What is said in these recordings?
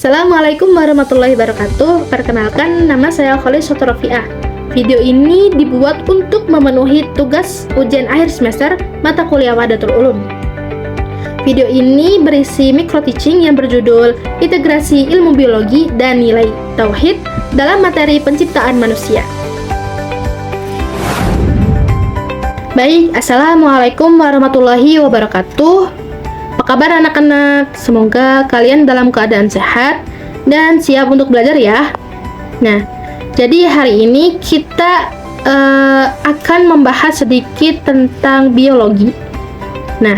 Assalamualaikum warahmatullahi wabarakatuh. Perkenalkan, nama saya Khalid Sotrofiah. Video ini dibuat untuk memenuhi tugas ujian akhir semester mata kuliah Wahdatul Ulum. Video ini berisi micro teaching yang berjudul Integrasi Ilmu Biologi dan Nilai Tauhid dalam materi penciptaan manusia. Baik, Assalamualaikum warahmatullahi wabarakatuh. Apa kabar anak-anak? Semoga kalian dalam keadaan sehat dan siap untuk belajar ya. Nah, jadi hari ini kita akan membahas sedikit tentang biologi. Nah,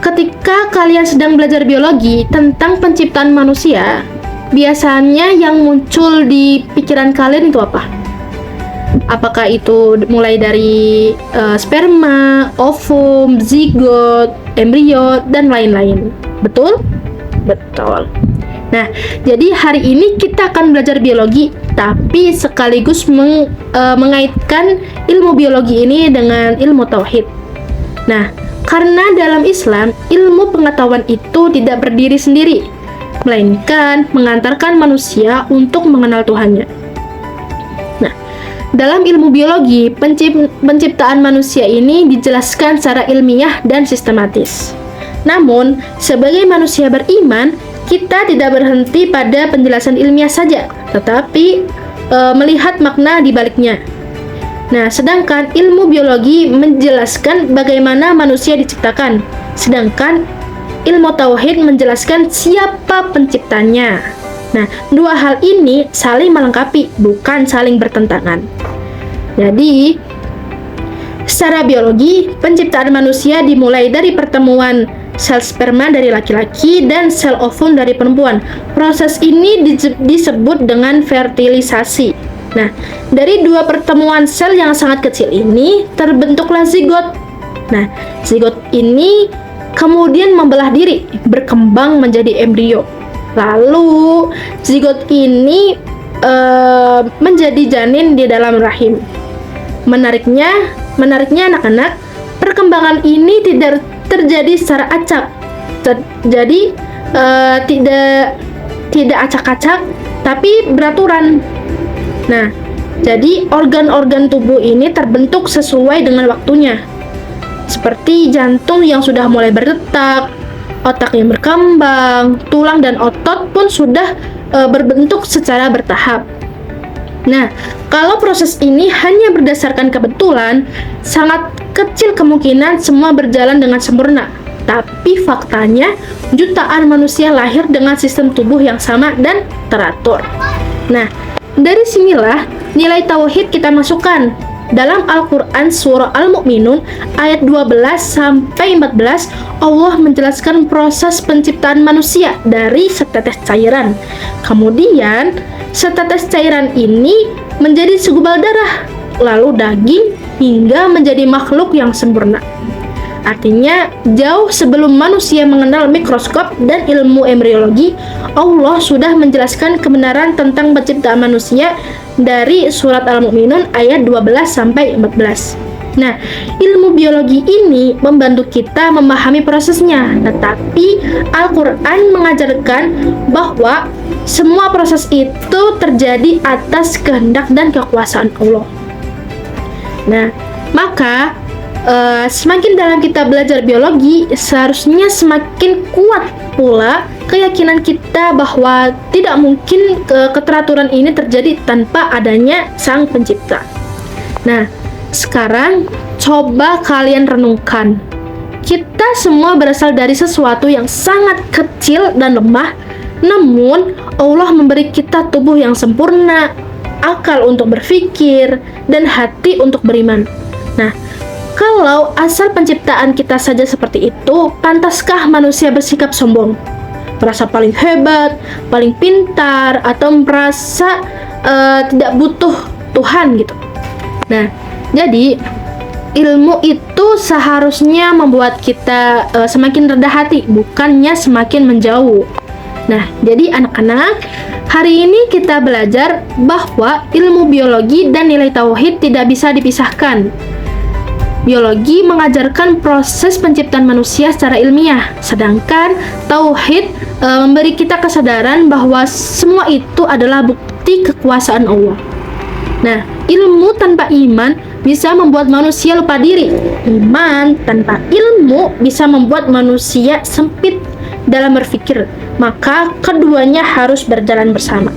ketika kalian sedang belajar biologi tentang penciptaan manusia, biasanya yang muncul di pikiran kalian itu apa? Apakah itu mulai dari sperma, ovum, zigot, embrio, dan lain-lain? Betul? Betul. Nah, jadi hari ini kita akan belajar biologi, tapi sekaligus mengaitkan ilmu biologi ini dengan ilmu tauhid. Nah, karena dalam Islam, ilmu pengetahuan itu tidak berdiri sendiri, melainkan mengantarkan manusia untuk mengenal Tuhannya. Dalam ilmu biologi, penciptaan manusia ini dijelaskan secara ilmiah dan sistematis. Namun, sebagai manusia beriman, kita tidak berhenti pada penjelasan ilmiah saja, tetapi melihat makna di baliknya. Nah, sedangkan ilmu biologi menjelaskan bagaimana manusia diciptakan, sedangkan ilmu tauhid menjelaskan siapa penciptanya. Nah, dua hal ini saling melengkapi, bukan saling bertentangan. Jadi, secara biologi, penciptaan manusia dimulai dari pertemuan sel sperma dari laki-laki dan sel ovum dari perempuan. Proses ini disebut dengan fertilisasi. Nah, dari dua pertemuan sel yang sangat kecil ini, terbentuklah zigot. Nah, zigot ini kemudian membelah diri, berkembang menjadi embrio. Lalu zigot ini menjadi janin di dalam rahim. Menariknya anak-anak, perkembangan ini tidak terjadi secara acak. Jadi tidak acak-acak, tapi beraturan. Nah, jadi organ-organ tubuh ini terbentuk sesuai dengan waktunya. Seperti jantung yang sudah mulai berdetak, otak yang berkembang, tulang dan otot pun sudah berbentuk secara bertahap. Nah, kalau proses ini hanya berdasarkan kebetulan, sangat kecil kemungkinan semua berjalan dengan sempurna. Tapi faktanya, jutaan manusia lahir dengan sistem tubuh yang sama dan teratur. Nah, dari sinilah nilai tauhid kita masukkan. Dalam Al-Quran surah Al-Mu'minun ayat 12-14, Allah menjelaskan proses penciptaan manusia dari setetes cairan. Kemudian, setetes cairan ini menjadi segumpal darah, lalu daging, hingga menjadi makhluk yang sempurna. Artinya, jauh sebelum manusia mengenal mikroskop dan ilmu embriologi, Allah sudah menjelaskan kebenaran tentang penciptaan manusia dari surat Al-Mu'minun ayat 12-14. Nah, ilmu biologi ini membantu kita memahami prosesnya, tetapi Al-Quran mengajarkan bahwa semua proses itu terjadi atas kehendak dan kekuasaan Allah. Nah, maka semakin dalam kita belajar biologi, seharusnya semakin kuat pula keyakinan kita bahwa tidak mungkin keteraturan ini terjadi tanpa adanya Sang Pencipta. Nah, sekarang coba kalian renungkan. Kita semua berasal dari sesuatu yang sangat kecil dan lemah, namun Allah memberi kita tubuh yang sempurna, akal untuk berpikir, dan hati untuk beriman. Nah, kalau asal penciptaan kita saja seperti itu, pantaskah manusia bersikap sombong? Merasa paling hebat, paling pintar, atau merasa tidak butuh Tuhan gitu. Nah, jadi ilmu itu seharusnya membuat kita semakin rendah hati, bukannya semakin menjauh. Nah, jadi anak-anak, hari ini kita belajar bahwa ilmu biologi dan nilai tauhid tidak bisa dipisahkan. Biologi mengajarkan proses penciptaan manusia secara ilmiah, sedangkan tauhid memberi kita kesadaran bahwa semua itu adalah bukti kekuasaan Allah. Nah, ilmu tanpa iman bisa membuat manusia lupa diri. Iman tanpa ilmu bisa membuat manusia sempit dalam berpikir. Maka keduanya harus berjalan bersama.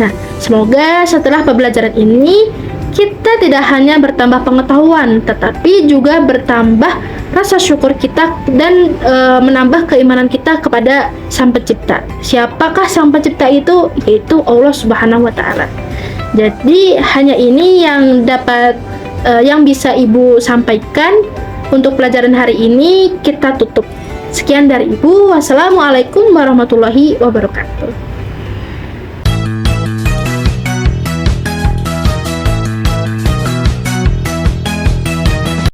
Nah, semoga setelah pembelajaran ini kita tidak hanya bertambah pengetahuan, tetapi juga bertambah rasa syukur kita dan menambah keimanan kita kepada Sang Pencipta. Siapakah Sang Pencipta itu? Yaitu Allah Subhanahu wa Ta'ala. Jadi hanya ini yang dapat yang bisa Ibu sampaikan untuk pelajaran hari ini. Kita tutup. Sekian dari Ibu. Wassalamualaikum warahmatullahi wabarakatuh.